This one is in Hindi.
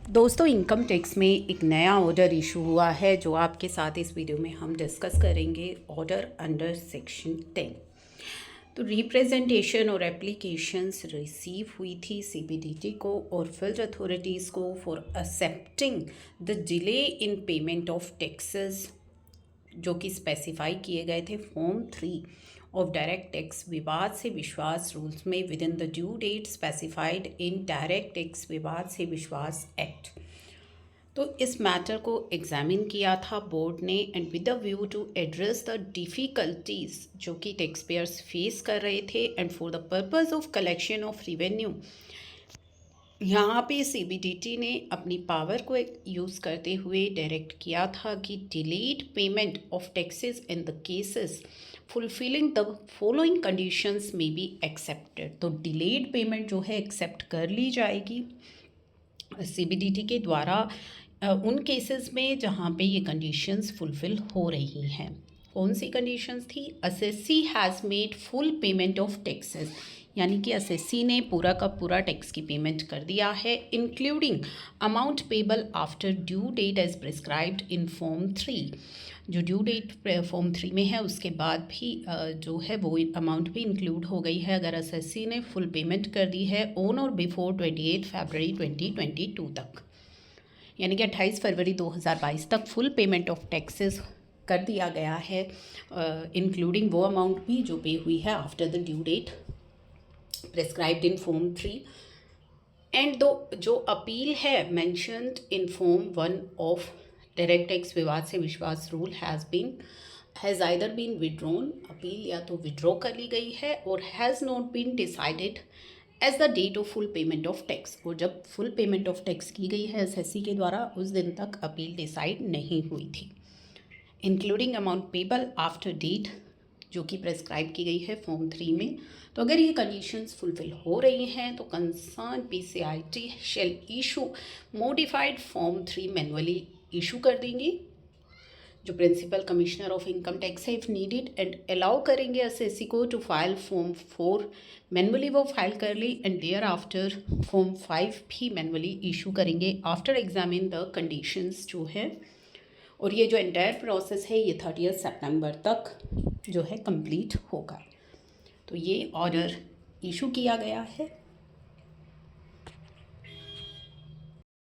दोस्तों, इनकम टैक्स में एक नया ऑर्डर इशू हुआ है जो आपके साथ इस वीडियो में हम डिस्कस करेंगे। Order under section 10। तो रिप्रेजेंटेशन और एप्लीकेशंस रिसीव हुई थी सीबीडीटी को और फिल्ड अथॉरिटीज़ को for accepting the delay in payment of taxes जो कि स्पेसिफाई किए गए the form 3 of direct tax विवाद से विश्वास रूल्स में with in the due date specified in direct tax विवाद से विश्वास एक्ट। तो इस मैटर को एग्जामिन किया था बोर्ड ने and with the view to address the difficulties जो कि टैक्स पेयर्स फेस कर रहे थे and for the purpose of collection of revenue. यहाँ पे सीबीडीटी ने अपनी पावर को यूज़ करते हुए डायरेक्ट किया था कि delayed payment of taxes in the cases fulfilling the following conditions में बी एक्सेप्टेड। तो डिलेड पेमेंट जो है एक्सेप्ट कर ली जाएगी सीबीडीटी के द्वारा उन केसेस में जहाँ पे ये कंडीशंस फुलफिल हो रही हैं। कौन सी कंडीशंस थी? Assessee has made full payment of taxes, यानी कि असेसी ने पूरा का पूरा टैक्स की पेमेंट कर दिया है, including amount payable after due date as prescribed in form 3। जो ड्यू डेट फॉर्म 3 में है उसके बाद भी जो है वो अमाउंट भी इंक्लूड हो गई है अगर असेसी ने फुल पेमेंट कर दी है ऑन और बिफोर 28 फरवरी 2022 तक, यानी कि 28 फरवरी 2022 तक फुल पेमेंट ऑफ टैक्सेस कर दिया गया है, इंक्लूडिंग वो अमाउंट भी जो पे हुई है after the due date prescribed in form 3। And दो जो अपील है mentioned in form 1 of direct tax विवाद से विश्वास rule has either been withdrawn, appeal या तो विड्रॉ कर ली गई है, और has not been decided as the date of full payment of tax. और जब फुल पेमेंट ऑफ टैक्स की गई है एसएससी के द्वारा उस दिन तक अपील डिसाइड नहीं हुई थी, including amount payable after date जो कि प्रेस्क्राइब की गई है फॉर्म 3 में। तो अगर ये कंडीशंस फुलफिल हो रही हैं तो concern PCIT shall issue modified form 3 manually issue कर देंगी जो principal commissioner of income tax है इफ़ नीडेड, एंड अलाउ करेंगे एसएससी को टू फाइल फॉर्म 4 मैनुअली, वो फाइल कर ली, एंड देयर आफ्टर फॉर्म 5 भी मैनुअली इशू करेंगे आफ्टर एग्जामिन द कंडीशंस जो है। और ये जो एंटायर प्रोसेस है ये 30 सितंबर तक जो है कंप्लीट होगा। तो ये ऑर्डर इशू किया गया है।